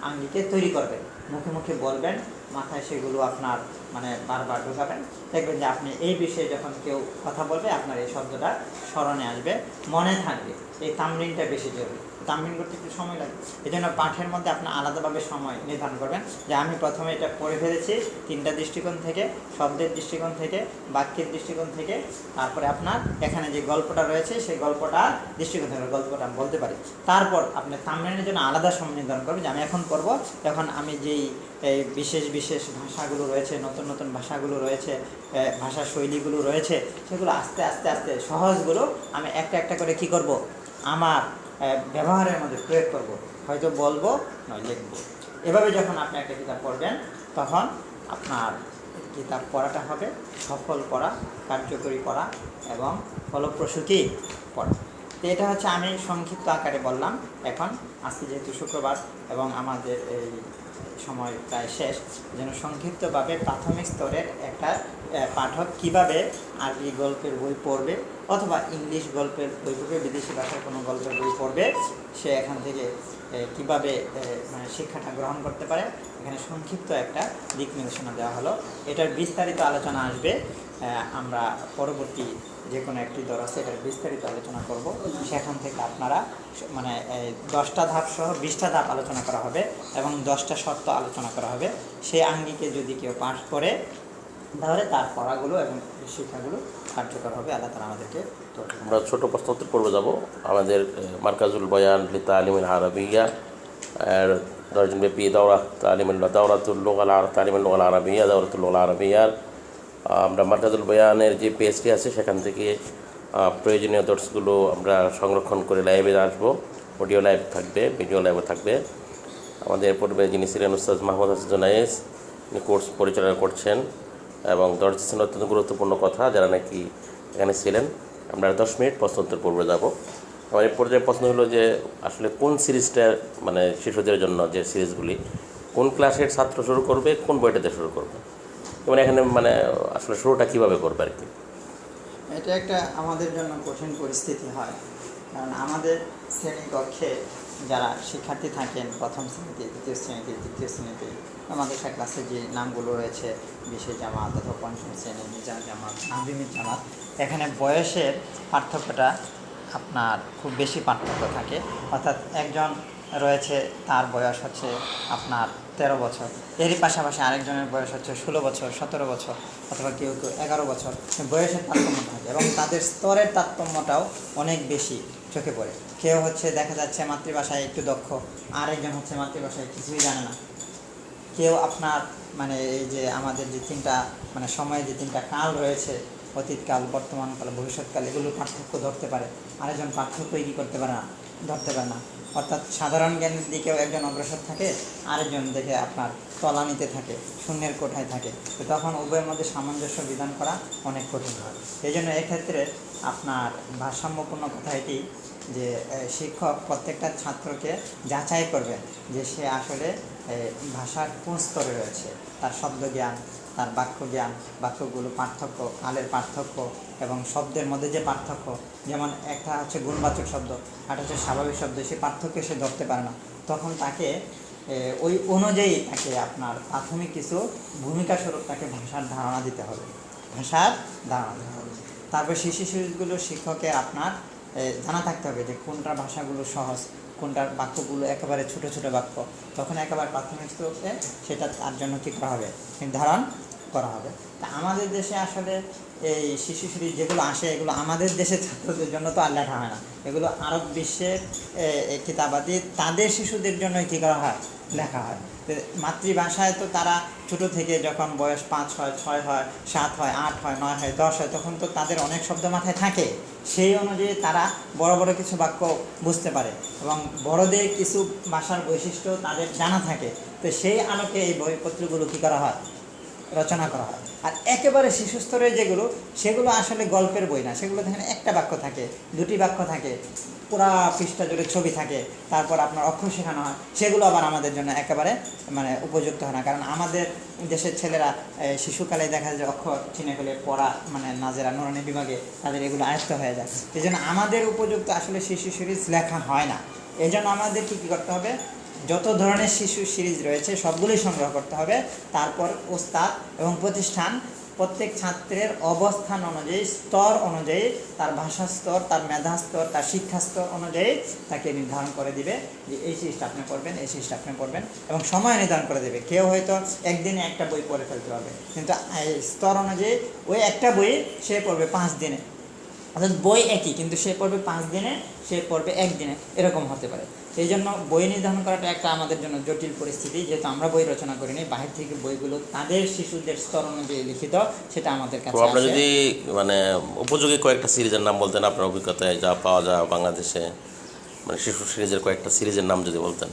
আঙ্গিকে তৈরি করবেন, মুখে মুখে বলবেন, মাথায় সেগুলো আপনার মানে বারবার ঢোকাবেন। দেখবেন যে আপনি এই বিষয়ে যখন কেউ কথা বলবে, আপনার এই শব্দটা স্মরণে আসবে, মনে থাকবে। এই তামরিনটা বেশি জরুরি। তামরিন করতে একটু সময় লাগে। এই জন্য পাঠের মধ্যে আপনার আলাদাভাবে সময় নির্ধারণ করবেন যে আমি প্রথমে এটা পড়ে ফেলেছি 3টা দৃষ্টিকোণ থেকে, শব্দের দৃষ্টিকোণ থেকে, বাক্যের দৃষ্টিকোণ থেকে, তারপরে আপনার এখানে যে গল্পটা রয়েছে সেই গল্পটার দৃষ্টিকোণ থেকে গল্পটা আমি বলতে পারি। তারপর আপনি তামরিনের জন্য আলাদা সময় নির্ধারণ করবেন যে আমি এখন পড়ব, এখন আমি যেই এই বিশেষ বিশেষ ভাষাগুলো রয়েছে, নতুন নতুন ভাষাগুলো রয়েছে, ভাষা শৈলীগুলো রয়েছে, সেগুলো আস্তে আস্তে আস্তে সহজগুলো আমি একটা একটা করে কি করব, আমার ব্যবহারের মধ্যে প্রয়োগ করব, হয়তো বলবো নয় লিখবো। এভাবে যখন আপনি একটা কিতাব পড়বেন তখন আপনার কিতাব পড়াটা হবে সফল পড়া, কার্যকরী পড়া এবং ফলপ্রসূ কি পড়া। তো এটা হচ্ছে আমি সংক্ষিপ্ত আকারে বললাম। এখন আজকে যেহেতু শুক্রবার এবং আমাদের এই সময় প্রায় শেষ, যেন সংক্ষিপ্তভাবে প্রাথমিক স্তরের একটা পাঠক কিভাবে আরবি গল্পের বই পড়বে অথবা ইংলিশ গল্পের বই পড়বে, বিদেশি ভাষার কোনো গল্পের বই পড়বে, সে এখান থেকে কিভাবে মানে শিক্ষাটা গ্রহণ করতে পারে, এখানে সংক্ষিপ্ত একটা দিক নির্দেশনা দেওয়া হলো। এটার বিস্তারিত আলোচনা আসবে, আমরা পরবর্তী যে কোনো একটি দরসে এটার বিস্তারিত আলোচনা করব। সেখান থেকে আপনারা মানে 10টা ধাপ সহ 20টা ধাপ আলোচনা করা হবে এবং 10টা শর্ত আলোচনা করা হবে। সেই আঙ্গিকে যদি কেউ পাঠ করে তাহলে তার পড়াগুলো এবং শিক্ষাগুলো কার্যকর হবে। আল্লাহ তাআলা আমাদেরকে। আমরা ছোট প্রশ্নোত্তর পর্বে যাব। আমাদের মার্কাজুল বয়ান লিতালিমিল আরাবিয়া আর 10 দিনব্যাপী দাওরা দাওরাতুল লুগাল আরাবিয়া দাওরাতুল লুগাল আরাবিয়ার আমরা মার্কাজুল বয়ানের যে পেজটি আছে সেখান থেকে প্রয়োজনীয় দর্শগুলো আমরা সংরক্ষণ করে লাইভে আসবো। অডিও লাইভ থাকবে, ভিডিও লাইভও থাকবে। আমাদের পূর্বে যিনি ছিলেন উস্তাদ মাহমুদ হাসান জুনায়েদ, তিনি কোর্স পরিচালনা করছেন এবং দর্শ ছিলেন অত্যন্ত গুরুত্বপূর্ণ কথা যারা নাকি এখানে ছিলেন। আমরা 10 মিনিট প্রশ্নোত্তর পূর্বে যাব। আমার এই পর্যায়ে প্রশ্ন হলো যে আসলে কোন সিরিজটা মানে শিশুদের জন্য, যে সিরিজগুলি কোন ক্লাসের ছাত্র শুরু করবে, কোন বইটাতে শুরু করবে, এবং এখানে মানে আসলে শুরুটা কীভাবে করবে আর কি। এটা একটা আমাদের জন্য কঠিন পরিস্থিতি হয়, কারণ আমাদের শ্রেণীকক্ষে যারা শিক্ষার্থী থাকেন প্রথম শ্রেণীতে, দ্বিতীয় শ্রেণীতে, তৃতীয় শ্রেণীতে, আমাদের ক্লাসে যে নামগুলো রয়েছে বিশেষ জামাত অথবা পঞ্চম শ্রেণী মিজান জামাত, নাজিমির জামাত, এখানে বয়সের পার্থক্যটা আপনার খুব বেশি পার্থক্য থাকে। অর্থাৎ একজন রয়েছে তার বয়স হচ্ছে আপনার 13 বছর, এরই পাশাপাশি আরেকজনের বয়স হচ্ছে 16 বছর, 17 বছর অথবা কেউ কেউ 11 বছর। বয়সের তারতম্য থাকে এবং তাদের স্তরের তারতম্যটাও অনেক বেশি চোখে পড়ে। কেউ হচ্ছে দেখা যাচ্ছে মাতৃভাষায় একটু দক্ষ, আরেকজন হচ্ছে মাতৃভাষায় কিছুই জানে না। কেউ আপনার মানে এই যে আমাদের যে 3টা মানে সময়ে যে 3টা কাল রয়েছে, অতীতকাল, বর্তমানকাল, ভবিষ্যৎকাল, এগুলোর পার্থক্য ধরতে পারে, আরেকজন পার্থক্যই কী করতে পারে না, ধরতে পারে না। অর্থাৎ সাধারণ জ্ঞানের দিকেও একজন অগ্রসর থাকে, আরেকজন দেখে আপনার তলানিতে থাকে, শূন্যের কোঠায় থাকে। তো তখন উভয়ের মধ্যে সামঞ্জস্য বিধান করা অনেক কঠিন হয়। এই জন্য এক্ষেত্রে আপনার ভারসাম্যপূর্ণ কথা এটি যে শিক্ষক প্রত্যেকটা ছাত্রকে যাচাই করবেন যে সে আসলে ভাষার কোন স্তরে রয়েছে, তার শব্দ জ্ঞান, তার বাক্য জ্ঞান, বাক্যগুলো পার্থক্য, কালের পার্থক্য এবং শব্দের মধ্যে যে পার্থক্য, যেমন একটা হচ্ছে গুণবাচক শব্দ আর হচ্ছে স্বাভাবিক শব্দ, সে পার্থক্য সে ধরতে পারে না। তখন তাকে ওই অনুযায়ী তাকে আপনার প্রাথমিক কিছু ভূমিকা স্বরূপ তাকে ভাষার ধারণা দিতে হবে, ভাষার ধারণা দিতে হবে। তারপর শিশুগুলো শিক্ষকের আপনার জানা থাকতে হবে যে কোনটার ভাষাগুলো সহজ, কোনটার বাক্যগুলো একেবারে ছোট ছোট বাক্য, তখন একেবারে প্রাথমিক স্তরে সেটা তার জন্য কী করা হবে, নির্ধারণ করা হবে। তা আমাদের দেশে আসলে এই শিশু সিরিজ যেগুলো আসে এগুলো আমাদের দেশের ছাত্রদের জন্য তো আর লেখা হয় না, এগুলো আরব বিশ্বের কিতাবাদি তাদের শিশুদের জন্যই কী করা হয়, লেখা হয়। মাতৃভাষায় তো তারা ছোটো থেকে যখন বয়স 5 হয়, 6 হয়, 7 হয়, 8 হয়, 9 হয়, 10 হয়, তখন তো তাদের অনেক শব্দ মাথায় থাকে, সেই অনুযায়ী তারা বড় বড় কিছু বাক্য বুঝতে পারে এবং বড়দের কিছু ভাষার বৈশিষ্ট্য তাদের জানা থাকে। তো সেই আলোকে এই বইপত্রগুলো কী করা হয়, রচনা করা হয়। আর একেবারে শিশু স্তরের যেগুলো, সেগুলো আসলে গল্পের বই না, সেগুলো দেখেন একটা বাক্য থাকে, 2টি বাক্য থাকে, পুরা পৃষ্ঠা জুড়ে ছবি থাকে, তারপর আপনার অক্ষর শেখানো হয়, সেগুলো আবার আমাদের জন্য একেবারে মানে উপযুক্ত হয় না। কারণ আমাদের দেশের ছেলেরা শিশুকালে দেখা যায় যে অক্ষর চিনে ফেলে পড়া মানে নাজেরা নুরানি বিভাগে তাদের এগুলো আয়ত্ত হয়ে যায়। এই জন্য আমাদের উপযুক্ত আসলে শিশু সিরিজ লেখা হয় না। এই জন্য আমাদের কী করতে হবে, যত ধরনের শিশু সিরিজ রয়েছে সবগুলোই সংগ্রহ করতে হবে। তারপর ওস্তাদ এবং প্রতিষ্ঠান প্রত্যেক ছাত্রের অবস্থান অনুযায়ী, স্তর অনুযায়ী, তার ভাষা স্তর, তার মেধা স্তর, তার শিক্ষা স্তর অনুযায়ী তাকে নির্ধারণ করে দিবে যে এই সিরিজটা আপনি পড়বেন, এই সিরিজটা আপনি পড়বেন, এবং সময় নির্ধারণ করে দেবে। কেউ হয়তো একদিনে একটা বই পড়ে ফেলতে পারবে, কিন্তু এই স্তর অনুযায়ী ওই একটা বই সে পড়বে 5 দিনে, অর্থাৎ বই একই কিন্তু সে পড়বে 5 দিনে, সে পড়বে 1 দিনে, এরকম হতে পারে। এই জন্য বই নির্ধারণ করাটা একটা আমাদের জন্য জটিল পরিস্থিতি, যেহেতু আমরা বই রচনা করিনি, বাহির থেকে বইগুলো তাদের শিশুদের স্তর অনুযায়ী লিখিত, সেটা আমাদের তো কাছে আপনার আসে। যদি মানে উপযোগী কয়েকটা সিরিজের নাম বলতেন, আপনার অভিজ্ঞতায় যা পাওয়া যায় বাংলাদেশে, মানে শিশু সিরিজের কয়েকটা সিরিজের নাম যদি বলতেন।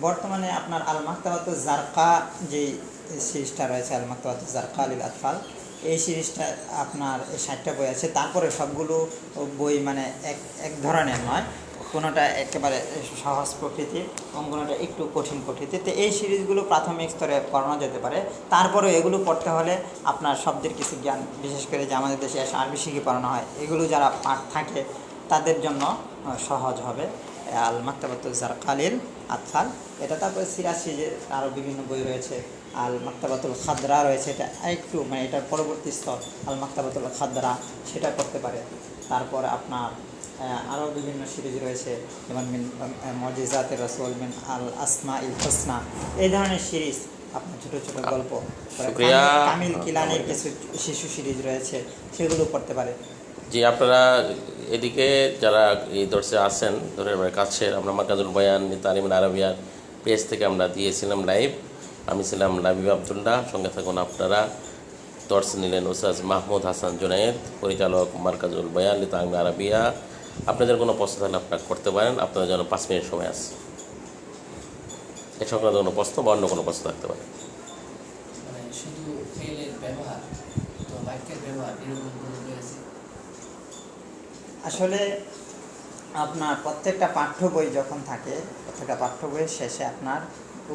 বর্তমানে আপনার আল মাকতাবাতু জারকা যে সিরিজটা রয়েছে, আল মাকতাবাতু জারকা লিল আতফাল, এই সিরিজটা আপনার 60টা বই আছে। তারপরে সবগুলো বই মানে এক ধরনের নয়, কোনোটা একেবারে সহজ প্রকৃতির এবং কোনোটা একটু কঠিন প্রকৃতির। তো এই সিরিজগুলো প্রাথমিক স্তরে পড়ানো যেতে পারে। তারপরে এগুলো পড়তে হলে আপনার শব্দের কিছু জ্ঞান, বিশেষ করে যে আমাদের দেশে এসে আরবি শিখে পড়ানো হয়, এগুলো যারা পাঠ থাকে তাদের জন্য সহজ হবে। আল মাকতাবাতু জারকা লিল আতফাল এটা। তারপরে সিরাজ সিরিজের আরও বিভিন্ন বই রয়েছে। আল মাকতাবাতুল খাদরা রয়েছে, এটা একটু মানে এটার পরবর্তী স্তর, আল মাকতাবাতুল খাদরা, সেটা করতে পারে। তারপর আপনার আরও বিভিন্ন সিরিজ রয়েছে, যেমন মিন মুজিজাতুর রাসূল, মিন আল আসমা ইল হোসনা, এই ধরনের সিরিজ, আপনার ছোটো ছোটো গল্প। শুকরিয়া। কামিল কিলানির কিছু শিশু সিরিজ রয়েছে, সেগুলো পড়তে পারে। জি, আপনারা এদিকে যারা এই দর্শে আছেন, ধরে কাছের, আমরা মার্কাজুল বয়ান তালিমুল আরাবিয়ার পেজ থেকে আমরা দিয়েছিলাম লাইভ। আমি ছিলাম লাবিব আবদুল্লাহ, সঙ্গে থাকুন আপনারা। দর্শ নিলেন ওস্তাদ মাহমুদ হাসান জুনায়েদ, পরিচালক মার্কাজুল বয়ান তালিমুল আরাবিয়া। আপনাদের কোনো প্রশ্ন থাকলে আপনারা করতে পারেন, আপনাদের জন্য 5 মিনিট সময় আছে। এ সংক্রান্ত কোনো প্রশ্ন বা অন্য কোনো প্রশ্ন থাকতে পারে। মানে শুধু ফেলের ব্যবহার, তো বাক্যের ব্যবহার এরকম কোনো রয়েছে? আসলে আপনার প্রত্যেকটা পাঠ্য বই যখন থাকে, প্রত্যেকটা পাঠ্য বইয়ের শেষে আপনার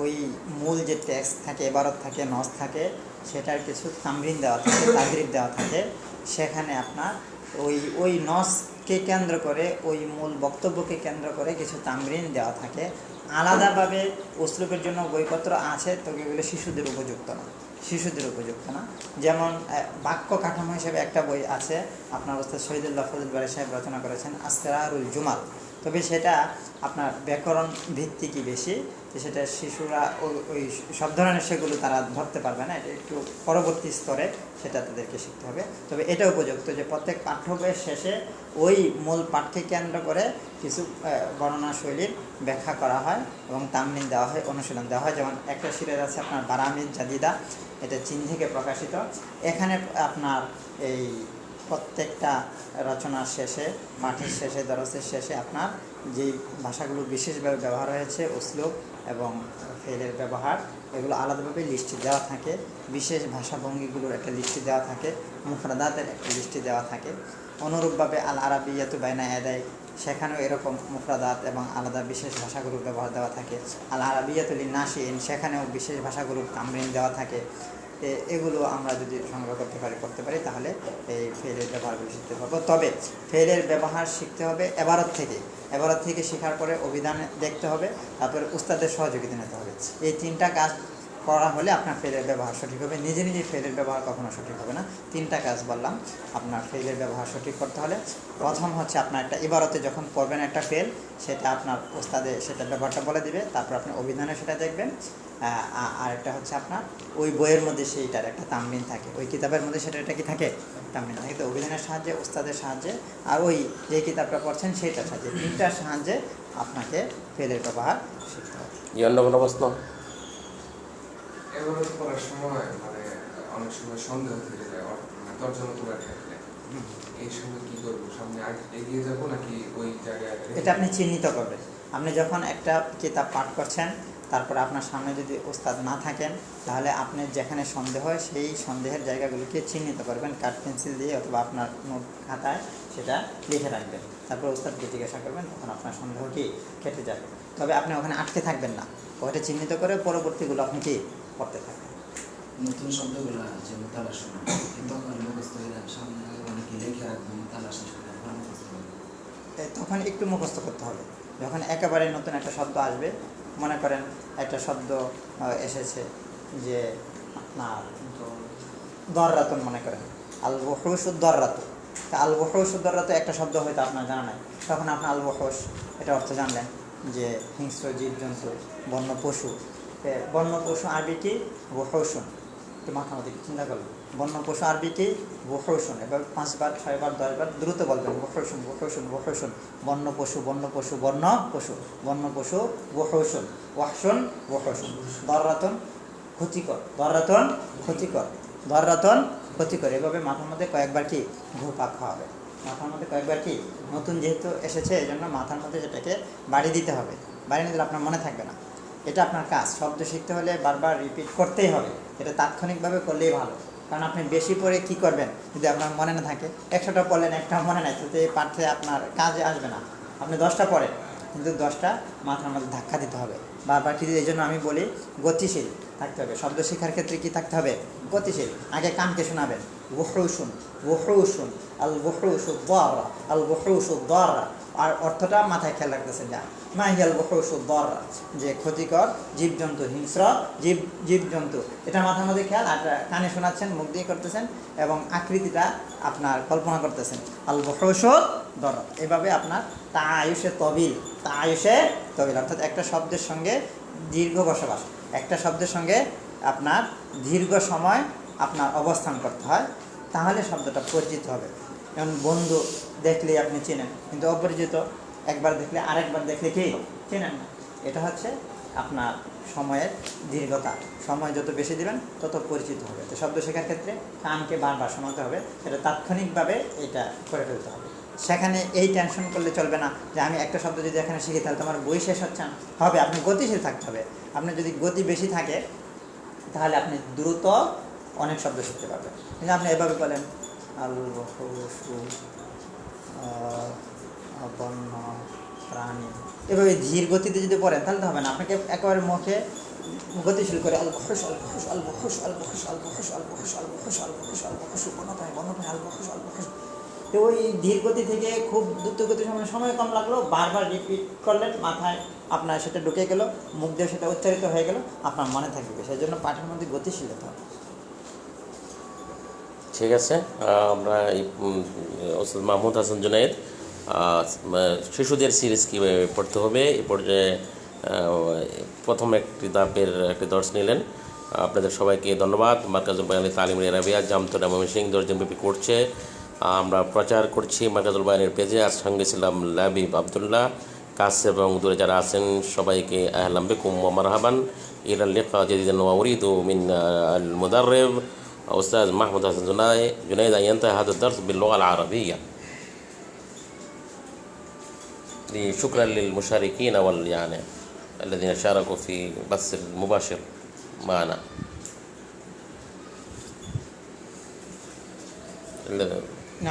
ওই মূল যে টেক্সট থাকে, ইবারত থাকে, নস থাকে, সেটার কিছু তামরিন দেওয়া থাকে, তাদরিব দেওয়া থাকে। সেখানে আপনার ওই নসকে কেন্দ্র করে, ওই মূল বক্তব্যকে কেন্দ্র করে কিছু তামরিন দেওয়া থাকে। আলাদাভাবে উসলুবের জন্য বইপত্র আছে, তবে এগুলো শিশুদের উপযুক্ত না। যেমন বাক্য কাঠামো হিসেবে একটা বই আছে, আপনার ওস্তাদ শহীদুল্লাহ ফজল বারী সাহেব রচনা করেছেন, আসরারুল জুমাল। তবে সেটা আপনার ব্যাকরণ ভিত্তিকই বেশি, তো সেটা শিশুরা ওই সব ধরনের সেগুলো তারা ধরতে পারবে না, এটা একটু পরবর্তী স্তরে সেটা তাদেরকে শিখতে হবে। তবে এটা উপযুক্ত যে প্রত্যেক পাঠ্য বইয়ের শেষে ওই মূল পাঠকে কেন্দ্র করে কিছু বর্ণনা শৈলীর ব্যাখ্যা করা হয় এবং তামরিন দেওয়া হয়, অনুশীলন দেওয়া হয়। যেমন একটা সিরিজ আছে আপনার বারামিজ জাদিদা, এটা চীন থেকে প্রকাশিত। এখানে আপনার এই প্রত্যেকটা রচনার শেষে, পাঠের শেষে, দরসের শেষে আপনার যেই ভাষাগুলো বিশেষভাবে ব্যবহার হয়েছে, উসলুব এবং ফেলের ব্যবহার, এগুলো আলাদাভাবে লিস্টে দেওয়া থাকে। বিশেষ ভাষাভঙ্গিগুলোর একটা লিস্টে দেওয়া থাকে, মুফরাদাতের একটা লিস্টে দেওয়া থাকে। অনুরূপভাবে আল আরাবিয়াতু বাইনা ইয়াদাই, সেখানেও এরকম মুফরাদাত এবং আলাদা বিশেষ ভাষাগুলোর ব্যবহার দেওয়া থাকে। আল আরাবিয়াতু লিন-নাশিইন, সেখানেও বিশেষ ভাষাগুলোর তামরিন দেওয়া থাকে। এগুলো আমরা যদি সংগ্রহ করতে পারি তাহলে এই ফেলের ব্যবহারগুলো শিখতে পারবো। তবে ফেলের ব্যবহার শিখতে হবে এবারত থেকে শেখার পরে অভিধান দেখতে হবে, তারপরে উস্তাদের সহযোগিতা নিতে হবে। এই 3টা কাজ করা হলে আপনার ফেলের ব্যবহার সঠিক হবে। নিজে ফেলের ব্যবহার কখনো সঠিক হবে না। 3টা কাজ বললাম আপনার ফেলের ব্যবহার সঠিক করতে হলে। প্রথম হচ্ছে আপনার একটা ইবারতে যখন পড়বেন একটা ফেল, সেটা আপনার ওস্তাদে সেটা ব্যবহারটা বলে দিবে, তারপর আপনি অভিধানে সেটা দেখবেন। আর একটা হচ্ছে আপনার ওই বইয়ের মধ্যে সেইটার একটা তামরিন থাকে, ওই কিতাবের মধ্যে সেটা কি থাকে, তামরিন থাকে। তো অভিধানের সাহায্যে, ওস্তাদের সাহায্যে, আর ওই যে কিতাবটা পড়ছেন সেইটার সাহায্যে, 3টার সাহায্যে আপনাকে ফেলের ব্যবহার শিখতে হবে। অন্য কোনো প্রশ্ন? এগুলো করার সময় মানে অনেক সময় সন্দেহ থেকে যায়, তর্জমা তোলার ক্ষেত্রে এই সময় কি করবো, সামনে এগিয়ে যাবো নাকি ওই জায়গায়? এটা আপনি চিহ্নিত করবেন। আপনি যখন একটা কিতাব পাঠ করছেন, তারপরে আপনার সামনে যদি ওস্তাদ না থাকেন, তাহলে আপনি যেখানে সন্দেহ হয় সেই সন্দেহের জায়গাগুলিকে চিহ্নিত করবেন কাঠ পেন্সিল দিয়ে, অথবা আপনার নোট খাতায় সেটা লিখে রাখবেন। তারপর ওস্তাদকে জিজ্ঞাসা করবেন, তখন আপনার সন্দেহ কি কেটে যাবে। তবে আপনি ওখানে আটকে থাকবেন না, ওটা চিহ্নিত করে পরবর্তীগুলো আপনি কি করতে থাকবেন। নতুন শব্দগুলো যে মোতালা শোনা, তখন মুখস্থ হয়ে যাবে, সামনে অনেকে লিখে রাখবে মোতালা শেষ করে মুখস্থ করবে। তখন একটু মুখস্থ করতে হবে। যখন একেবারে নতুন একটা শব্দ আসবে, মনে করেন একটা শব্দ এসেছে যে আপনার দররাতুন মনে করেন, আল বুহুসুদ দররাতু। তা আল বুহুসুদ দররাতু একটা শব্দ হয়তো আপনার জানা নাই, তখন আপনার আল বুহুস এটা অর্থ জানলেন যে হিংস্র জীবজন্তু, বন্য পশু। বন্য পশু আরবি কি? বুহুসুন। একটু মাথা মতো চিন্তা করবেন, বন্য পশু আরবি কি? বুহুসুন। এবার 5 বার 6 বার 10 বার দ্রুত বলবেন, বুহুসুন বুহুসুন বুহুসুন। বন্য পশু বন্য পশু বন্য পশু বন্য পশু, বুহুসুন ওয়াহসুন বুহুসুন। দররাতুন ক্ষতিকর, দররাতুন ক্ষতিকর, দররাতুন ক্ষতিকর। এভাবে মাথার মধ্যে কয়েকবার কি ঘুরপাক খাওয়াবে, মাথার মধ্যে কয়েকবার কি, নতুন যেহেতু এসেছে এই জন্য মাথার মধ্যে যেটাকে বাড়ি দিতে হবে, বাড়ি না দিলে আপনার মনে থাকবে না। এটা আপনার কাজ, শব্দ শিখতে হলে বারবার রিপিট করতেই হবে। এটা তাৎক্ষণিকভাবে করলেই ভালো, কারণ আপনি বেশি পড়ে কি করবেন যদি আপনার মনে না থাকে? 100টা পড়লেন, একটা মনে নাই, তাতে এই পাঠে আপনার কাজে আসবে না। আপনি 10টা পড়েন, কিন্তু 10টা মাথার মধ্যে ধাক্কা দিতে হবে বারবার। কিন্তু এই জন্য আমি বলি গতিশীল থাকতে হবে। শব্দ শেখার ক্ষেত্রে কি থাকতে হবে? গতিশীল। আগে কানকে শোনাবেন, বুহুসুন বুহুসুন, আল বুহুসু দাররা, আল বুহুসু দাররা। আর অর্থটা মাথায় খেয়াল রাখতেছেন, যা মাহিয়াল বুহুসু দাররা, যে ক্ষতিকর জীবজন্তু, হিংস্র জীবজন্তু। এটা মাথার মধ্যে খেয়াল। আর কানে শোনাচ্ছেন, মুখ দিয়ে করতেছেন এবং আকৃতিটা আপনার কল্পনা করতেছেন, আল বুহুসু দাররা। এভাবে আপনার তাআয়ুশে তবিল, তাআয়ুশে তবিল অর্থাৎ একটা শব্দের সঙ্গে দীর্ঘ বসবাস, একটা শব্দের সঙ্গে আপনার দীর্ঘ সময় আপনার অবস্থান করতে হয়, তাহলে শব্দটা পরিচিত হবে। যেমন বন্ধু দেখলেই আপনি চেনেন, কিন্তু অপরিচিত একবার দেখলে আরেকবার দেখলে কি চেনেন না। এটা হচ্ছে আপনার সময়ের দীর্ঘতা। সময় যত বেশি দেবেন তত পরিচিত হবে। তো শব্দ শেখার ক্ষেত্রে কানকে বারবার শোনাতে হবে, এটা তাৎক্ষণিকভাবে এটা করে ফেলতে হবে। সেখানে এই টেনশন করলে চলবে না যে আমি একটা শব্দ যদি এখানে শিখি তাহলে তোমার বই শেষ হচ্ছে না, হবে। আপনি গতিশীল থাকতে হবে। আপনার যদি গতি বেশি থাকে তাহলে আপনি দ্রুত অনেক শব্দ শিখতে পারবেন। কিন্তু আপনি এভাবে বলেন আল বুহুসু বন্য প্রাণী, এভাবে ধীর গতিতে যদি পড়েন তাহলে তো হবে না। আপনাকে একেবারে মুখে গতিশীল করে আল বুহুস আল বুহুস আল বুহুস আল বুহুস আল বুহুস আল বুহুস আল বুহুস আল বুহুস আল বুহুস বন্যপ্রাণী বন্যপ্রাণী আল বুহুস আল বুহুস। তো ওই ধীর গতি থেকে খুব দ্রুত গতি সময় কম লাগলো, বারবার রিপিট করলেন, মাথায় আপনার সেটা ঢুকে গেল, মুখ দিয়ে সেটা উচ্চারিত হয়ে গেল, আপনার মনে থাকবে। সেই জন্য পাঠের মধ্যে গতিশীলতা হবে। ঠিক আছে, আমরা এই ওস্তাদ মাহমুদ হাসান জুনায়েদ শিশুদের সিরিজ কীভাবে পড়তে হবে এই পর্যায়ে প্রথম একটি ধাপের একটি দর্শ নিলেন। আপনাদের সবাইকে ধন্যবাদ। মার্কাজুল বায়ানিল তালিমুল আরাবিয়া জামতলা ময়মনসিংহ 10 দিনব্যাপী করছে। আমরা প্রচার করছি মার্কাজুল বায়ানের পেজে। আজ সঙ্গে ছিলাম লাবিব আবদুল্লাহ। কাছে এবং দূরে যারা আছেন সবাইকে আহলাম বিকুম ওয়া মারহাবান ইলা লিকা জাদিদান ওয়া উরিদু মিন আল মুদাররিব أستاذ محمود حسن جنيد أن ينتهي هذا الدرس باللغة العربية. شكرا للمشاركين يعني الذين شاركوا في بث المباشر معنا.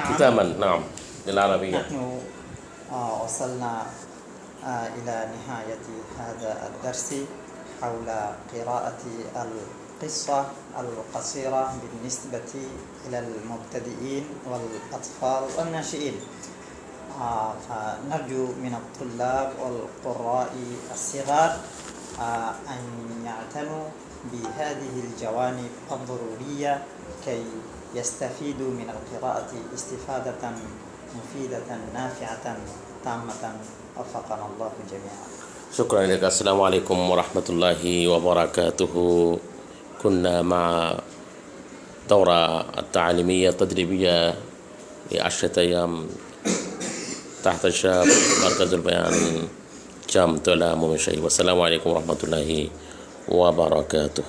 ختاما نعم بالعربية. نحن وصلنا إلى نهاية هذا الدرس حول قراءة القصة القصيرة بالنسبة إلى المبتدئين والأطفال والناشئين. فنرجو من الطلاب والقراء الصغار أن يعتنوا بهذه الجوانب الضرورية كي يستفيدوا من القراءة استفادة مفيدة نافعة تامة. وفقنا الله جميعا. شكرا لك. السلام عليكم ورحمة الله وبركاته. كنا مع دورة التعليمية التدريبية ل10 أيام تحت إشراف مركز البيان جامتلا ممشي. والسلام عليكم ورحمة الله وبركاته.